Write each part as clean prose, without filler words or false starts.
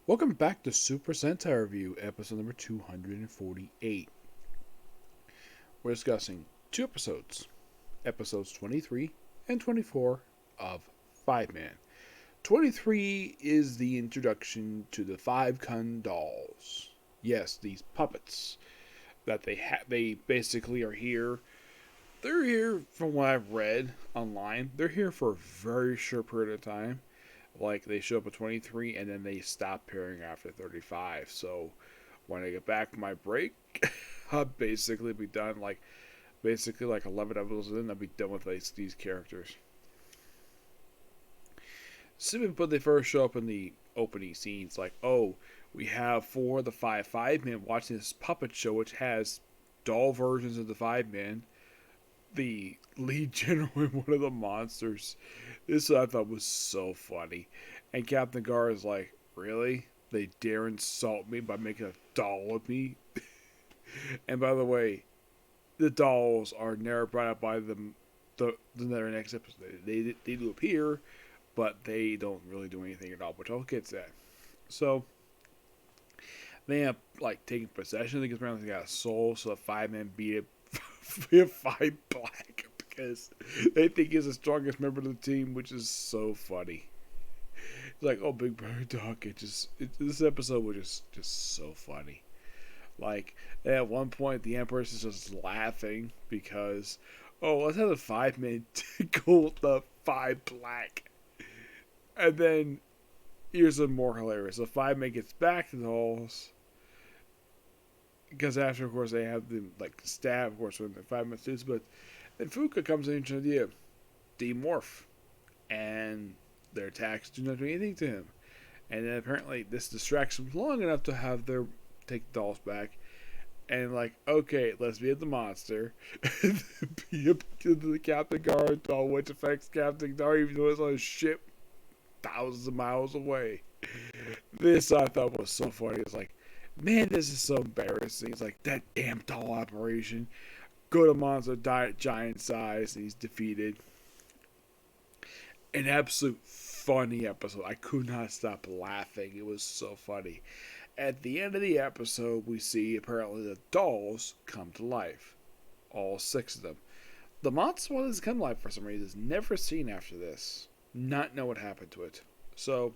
Welcome back to Super Sentai Review, episode number 248. We're discussing two episodes, episodes 23 and 24 of Fiveman. 23 is the introduction to the Five Kun dolls. Yes, these puppets that they basically are here. They're here, from what I've read online, they're here for a very short period of time. Like, they show up at 23 and then they stop appearing after 35. So when I get back from my break, I'll basically be done. Basically, 11 episodes in, I'll be done with these characters. Simply put, they first show up in the opening scenes. Like, oh, we have four of the five men watching this puppet show, which has doll versions of the five men. The lead general and one of the monsters. This I thought was so funny. And Captain Gar is like, really? They dare insult me by making a doll of me? And by the way, the dolls are never brought up by the next episode. They do appear, but they don't really do anything at all, which I'll get to that. So they end up taking possession. I think it's apparently got a soul, so the five men beat Five Black because they think he's the strongest member of the team, which is so funny. It's like, oh, Big Bird Dog. This episode was just so funny. Like, at one point, the Empress is just laughing because, oh, let's have the five men tickle the Five Black. And then, here's some more hilarious. The five men gets back to the halls. Because after, of course, they have them, stab, of course, when the 5 minutes suits. But then Fuka comes in to idea, demorph. And their attacks do not do anything to him. And then apparently this distracts them long enough to have their take the dolls back. And okay, let's be at the monster. And be up to the Captain Guard doll, which affects Captain Guard even though it's on a ship thousands of miles away. This I thought was so funny. It's like, man, this is so embarrassing. It's like, that damn doll operation. Go to monster, die at giant size, and he's defeated. An absolute funny episode. I could not stop laughing. It was so funny. At the end of the episode, we see apparently the dolls come to life. All 6 of them. The monster one has come to life for some reason. It's never seen after this. Not know what happened to it. So,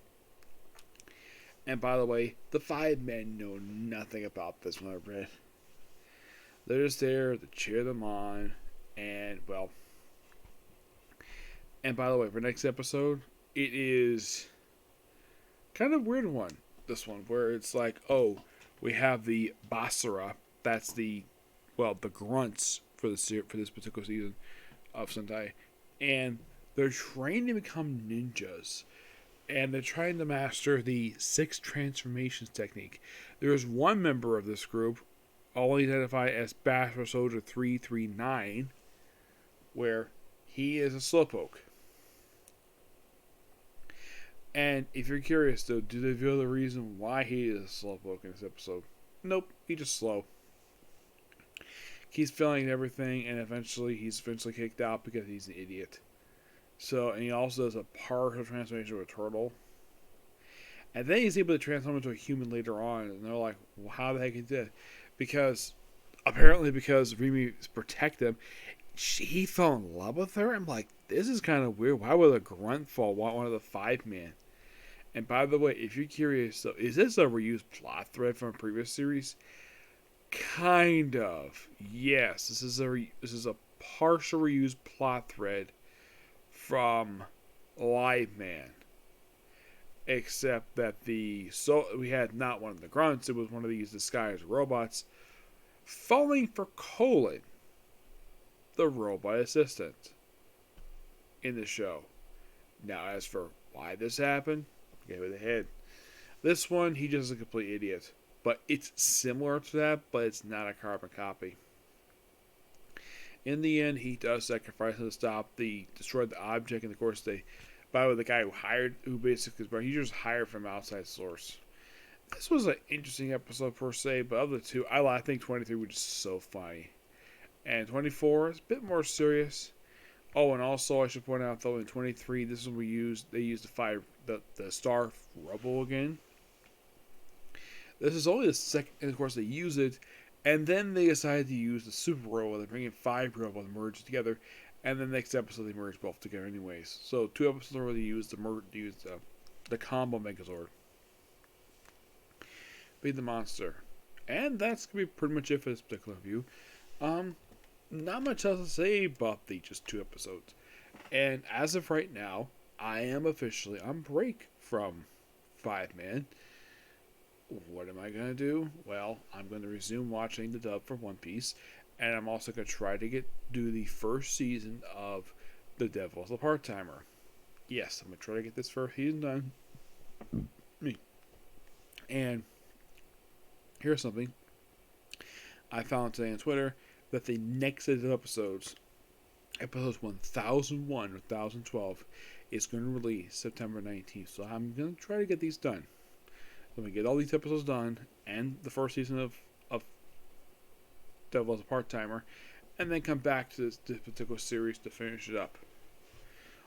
and by the way, the 5 men know nothing about this one I read. They're just there to cheer them on. And, well. And by the way, for next episode, it is kind of a weird one. This one, where it's like, oh, we have the Basara. That's the grunts for this particular season of Sentai. And they're trying to become ninjas. And they're trying to master the 6 transformations technique. There is one member of this group, only identified as Basara Soldier 339, where he is a slowpoke. And if you're curious, though, do they reveal the reason why he is a slowpoke in this episode? Nope, he's just slow. He's failing everything, and he's eventually kicked out because he's an idiot. So, and he also does a partial transformation of a turtle. And then he's able to transform into a human later on, and they're like, well, how the heck he did? Because Rimi protect him, he fell in love with her. I'm like, this is kind of weird. Why would a grunt fall want one of the 5 men? And by the way, if you're curious, so is this a reused plot thread from a previous series? Kind of. Yes, this is a partial reused plot thread from Live Man. Except that we had not one of the grunts, it was one of these disguised robots falling for Colin, the robot assistant, in the show. Now, as for why this happened, go with the head. This one, he just is a complete idiot. But it's similar to that, but it's not a carbon copy. In the end, he does sacrifice to destroy the object, and of course, the guy who basically, he just hired from outside source. This was an interesting episode per se, but of the two, I think 23 was just so funny. And 24 is a bit more serious. Oh, and also I should point out though, in 23, this is when they used the Star Rubble again. This is only the second, and of course they use it, and then they decided to use the Super Robot. They bring in 5 robots and merge together, and then the next episode they merge both together anyways. So 2 episodes where they use the combo Megazord. Be the monster. And that's going to be pretty much it for this particular review. Not much else to say about the just 2 episodes. And as of right now, I am officially on break from Fiveman. What am I going to do? Well, I'm going to resume watching the dub for One Piece. And I'm also going to try to do the first season of The Devil's a Part-Timer. Yes, I'm going to try to get this first season done. Me. And here's something. I found today on Twitter that the next set of episodes 1001 or 1012, is going to release September 19th. So I'm going to try to get these done. Let me get all these episodes done and the first season of Devil as a Part-Timer, and then come back to this particular series to finish it up.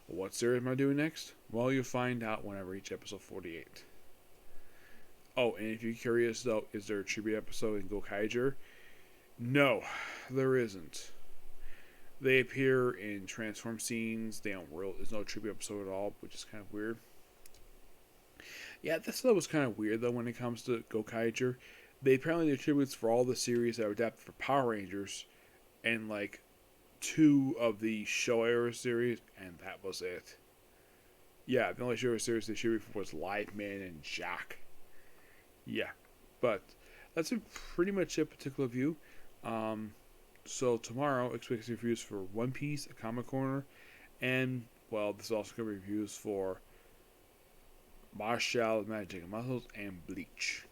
What series am I doing next? Well, you'll find out when I reach episode 48. Oh, and if you're curious though, is there a tribute episode in Gokaiger? No, there isn't. They appear in transform scenes. There's no tribute episode at all, which is kind of weird. Yeah, this stuff was kind of weird though when it comes to Gokaiger. They apparently did tributes for all the series that were adapted for Power Rangers, and like 2 of the Show era series, and that was it. Yeah, the only Show era series they tribute for was Live Man and Jack. Yeah, but that's pretty much a particular view. So tomorrow, expect reviews for One Piece, A Comic Corner, and, well, this is also going to be reviews for Martial Magic and Muscles and Bleach.